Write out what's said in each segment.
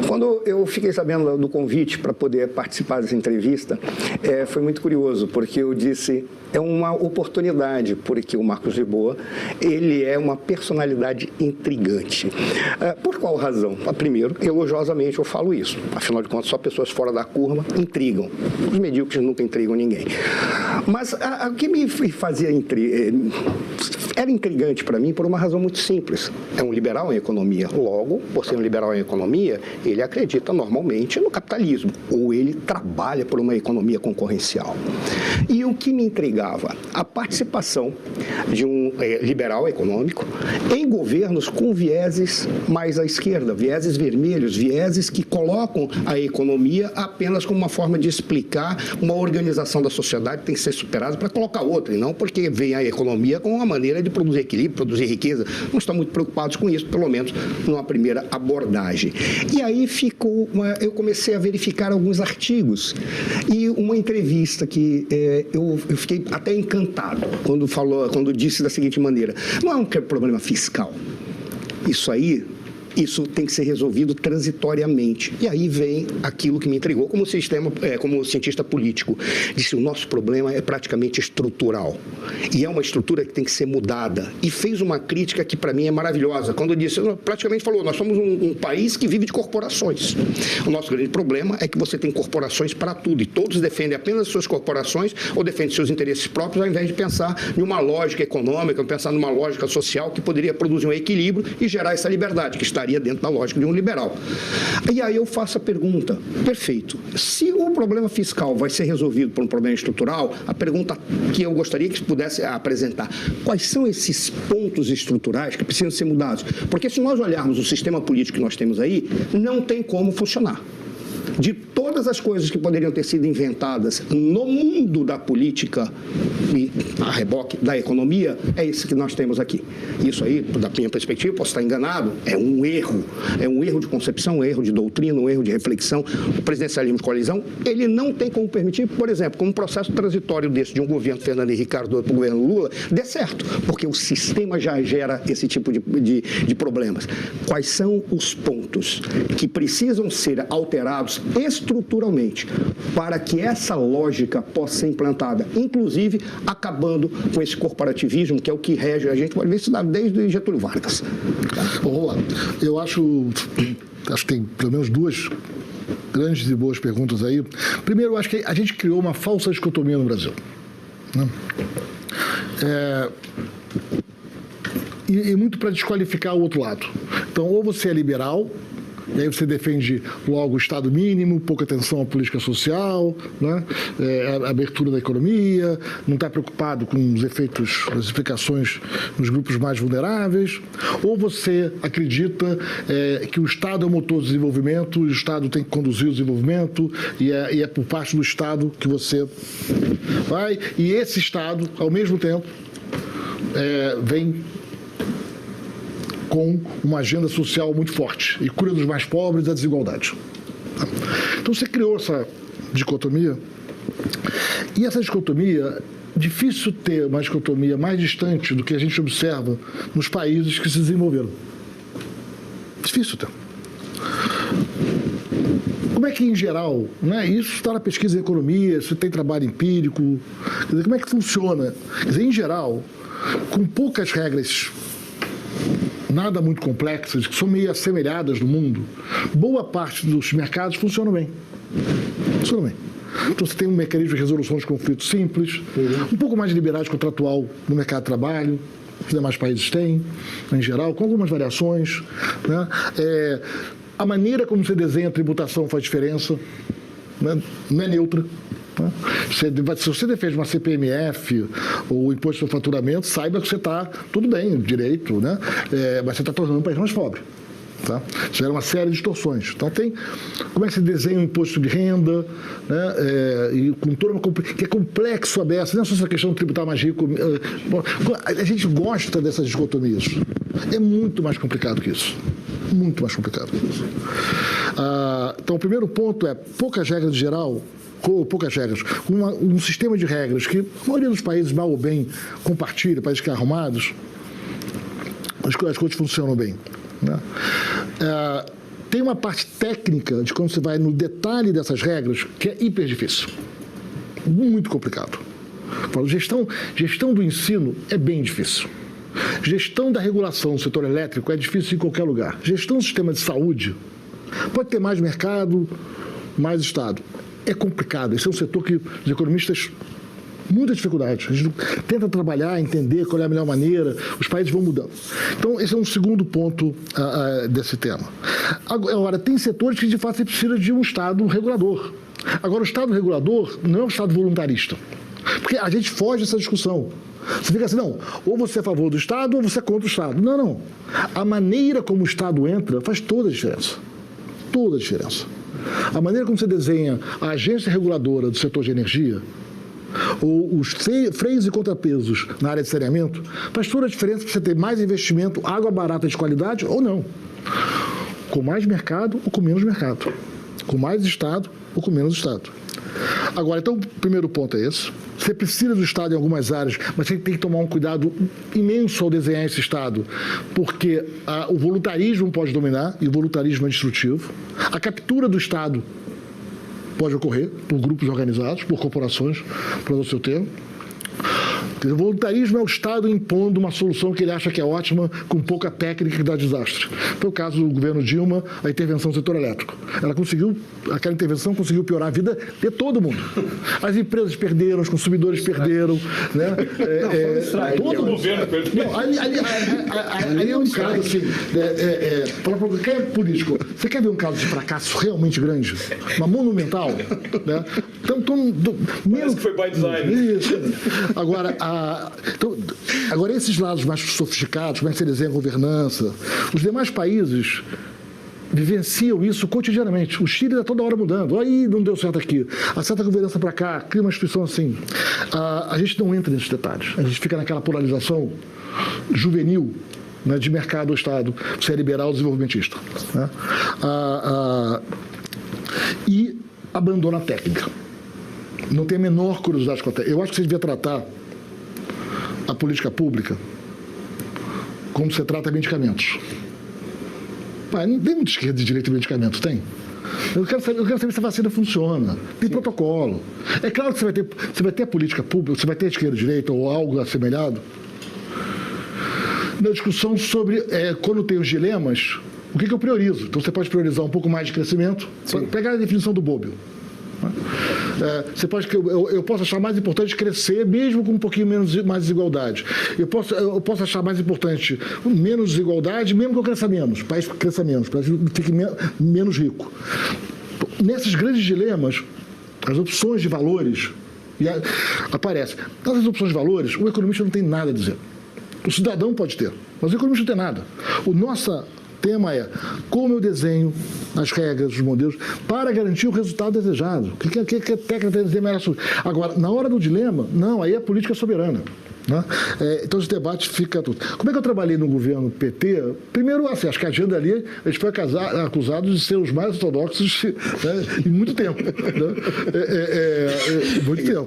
Quando eu fiquei sabendo do convite para poder participar dessa entrevista, foi muito curioso, porque eu disse, é uma oportunidade, porque o Marcos Lisboa, ele é uma personalidade intrigante. Por qual razão? Primeiro, elogiosamente eu falo isso. Afinal de contas, só pessoas fora da curva intrigam. Os medíocres nunca intrigam ninguém. Mas o que me fazia era intrigante para mim por uma razão muito simples. É um liberal em economia. Logo, por ser um liberal em economia, ele acredita normalmente no capitalismo, ou ele trabalha por uma economia concorrencial. E o que me intrigava? A participação de um liberal econômico em governos com vieses mais à esquerda, vieses vermelhos, vieses que colocam a economia apenas como uma forma de explicar uma organização da sociedade que tem que ser superada para colocar outra, e não porque vem a economia como uma maneira de produzir equilíbrio, produzir riqueza. Não estão muito preocupados com isso, pelo menos numa primeira abordagem. E aí eu comecei a verificar alguns artigos e uma entrevista que eu fiquei até encantado quando disse da seguinte maneira: não é um problema fiscal. Isso tem que ser resolvido transitoriamente. E aí vem aquilo que me intrigou como cientista político. Disse, o nosso problema é praticamente estrutural. E é uma estrutura que tem que ser mudada. E fez uma crítica que, para mim, é maravilhosa. Quando disse, praticamente falou, nós somos um país que vive de corporações. O nosso grande problema é que você tem corporações para tudo. E todos defendem apenas suas corporações ou defendem seus interesses próprios, ao invés de pensar em uma lógica econômica, pensar numa lógica social que poderia produzir um equilíbrio e gerar essa liberdade, que estaria dentro da lógica de um liberal. E aí eu faço a pergunta, perfeito, se o problema fiscal vai ser resolvido por um problema estrutural, a pergunta que eu gostaria que pudesse apresentar, quais são esses pontos estruturais que precisam ser mudados? Porque se nós olharmos o sistema político que nós temos aí, não tem como funcionar. De todas as coisas que poderiam ter sido inventadas no mundo da política e a reboque da economia, é isso que nós temos aqui. Isso aí, da minha perspectiva, posso estar enganado, é um erro de concepção, um erro de doutrina, um erro de reflexão. O presidencialismo de coalizão, ele não tem como permitir, por exemplo, como um processo transitório desse de um governo Fernando Henrique Cardoso para o governo Lula, dê certo, porque o sistema já gera esse tipo de problemas. Quais são os pontos que precisam ser alterados estruturalmente para que essa lógica possa ser implantada, inclusive acabando com esse corporativismo que é o que rege a gente, pode ver isso desde Getúlio Vargas. Bom, vamos lá. Eu acho que tem pelo menos duas grandes e boas perguntas aí. Primeiro, eu acho que a gente criou uma falsa dicotomia no Brasil, né? E muito para desqualificar o outro lado. Então, ou você é liberal, e aí você defende logo o Estado mínimo, pouca atenção à política social, né? A abertura da economia, não está preocupado com os efeitos, as implicações nos grupos mais vulneráveis, ou você acredita que o Estado é o motor do desenvolvimento, o Estado tem que conduzir o desenvolvimento, e é por parte do Estado que você vai, e esse Estado, ao mesmo tempo, vem com uma agenda social muito forte e cura dos mais pobres e da desigualdade. Então você criou essa dicotomia, e essa dicotomia, difícil ter uma dicotomia mais distante do que a gente observa nos países que se desenvolveram. Difícil ter. Como é que, em geral, né, isso está na pesquisa em economia, você tem trabalho empírico, quer dizer, como é que funciona? Quer dizer, em geral, com poucas regras nada muito complexas, que são meio assemelhadas no mundo, boa parte dos mercados funcionam bem. Funcionam bem. Então você tem um mecanismo de resolução de conflitos simples, um pouco mais de liberdade contratual no mercado de trabalho, que os demais países têm, em geral, com algumas variações, né? A maneira como você desenha a tributação faz diferença, né? Não é neutra. Se você defende uma CPMF ou o imposto sobre faturamento, saiba que você está, tudo bem, direito, né? Mas você está tornando o país mais pobre. Tá? Isso gera uma série de distorções. Então, como é que se desenha um imposto de renda, né? E com toda que é complexo a beça, não é só essa questão de tributar mais rico. A gente gosta dessas dicotomias. É muito mais complicado que isso. Muito mais complicado que isso. Então, o primeiro ponto é poucas regras de geral, ou poucas regras, um sistema de regras que a maioria dos países, mal ou bem, compartilha, países que são arrumados, as coisas funcionam bem, né? tem uma parte técnica de quando você vai no detalhe dessas regras que é hiper difícil. Muito complicado. Gestão do ensino é bem difícil. Gestão da regulação do setor elétrico é difícil em qualquer lugar. Gestão do sistema de saúde pode ter mais mercado, mais Estado. É complicado. Esse é um setor que os economistas muita dificuldade. A gente tenta trabalhar, entender qual é a melhor maneira, os países vão mudando. Então, esse é um segundo ponto desse tema. Agora, tem setores que, de fato, você precisa de um Estado regulador. Agora, o Estado regulador não é um Estado voluntarista. Porque a gente foge dessa discussão. Você fica assim, não, ou você é a favor do Estado ou você é contra o Estado. Não, não. A maneira como o Estado entra faz toda a diferença. Toda a diferença. A maneira como você desenha a agência reguladora do setor de energia, ou os freios e contrapesos na área de saneamento, faz toda a diferença para você ter mais investimento, água barata de qualidade ou não. Com mais mercado ou com menos mercado. Com mais Estado ou com menos Estado. Agora, então, o primeiro ponto é esse. Você precisa do Estado em algumas áreas, mas você tem que tomar um cuidado imenso ao desenhar esse Estado, porque o voluntarismo pode dominar, e o voluntarismo é destrutivo. A captura do Estado pode ocorrer por grupos organizados, por corporações, para o seu termo. O voluntarismo é o Estado impondo uma solução que ele acha que é ótima, com pouca técnica que dá desastre. Foi o caso do governo Dilma, a intervenção no setor elétrico. Aquela intervenção conseguiu piorar a vida de todo mundo. As empresas perderam, os consumidores perderam. Né? Todo o governo perdeu. Ali é um caso assim, para qualquer político, você quer ver um caso de fracasso realmente grande? Uma monumental? Né? Então, parece que foi by design. Isso. Agora, esses lados mais sofisticados, como é que você desenha a governança, os demais países vivenciam isso cotidianamente. O Chile está toda hora mudando. Aí não deu certo aqui. Acerta a governança para cá, cria uma instituição assim. A gente não entra nesses detalhes. A gente fica naquela polarização juvenil, né, de mercado ou Estado, se é liberal ou desenvolvimentista. Né? E abandona a técnica. Não tem a menor curiosidade com a técnica. Eu acho que você devia tratar a política pública como você trata medicamentos. Não tem muita esquerda e direita de medicamentos, tem? Eu quero saber se a vacina funciona. Tem protocolo. É claro que você vai ter a política pública, você vai ter a esquerda e direita ou algo assemelhado. Na discussão sobre quando tem os dilemas, o que eu priorizo? Então você pode priorizar um pouco mais de crescimento. Pegar a definição do Bobbio. Eu posso achar mais importante crescer, mesmo com um pouquinho mais desigualdade. Eu posso achar mais importante menos desigualdade, mesmo que eu cresça menos. O país cresça menos, o país fique menos rico. Nesses grandes dilemas, as opções de valores aparecem. Nessas opções de valores, o economista não tem nada a dizer. O cidadão pode ter, mas o economista não tem nada. O nosso tema é como eu desenho as regras, os modelos, para garantir o resultado desejado. O que a técnica tem a dizer merece. Agora, na hora do dilema, não, aí é a política soberana. Né? Então, esse debate fica tudo. Como é que eu trabalhei no governo PT? Primeiro, assim, acho que a agenda ali, a gente foi acusado de ser os mais ortodoxos, né, em muito tempo. Né? Muito tempo.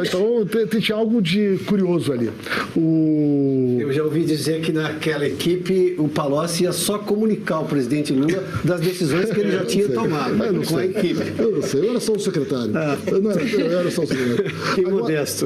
Então, tinha algo de curioso ali. Eu já ouvi dizer que naquela equipe o Palocci ia só comunicar ao presidente Lula das decisões que ele já tinha tomado com a equipe. Eu não sei, eu era só o secretário. Eu era só o secretário. Que modesto.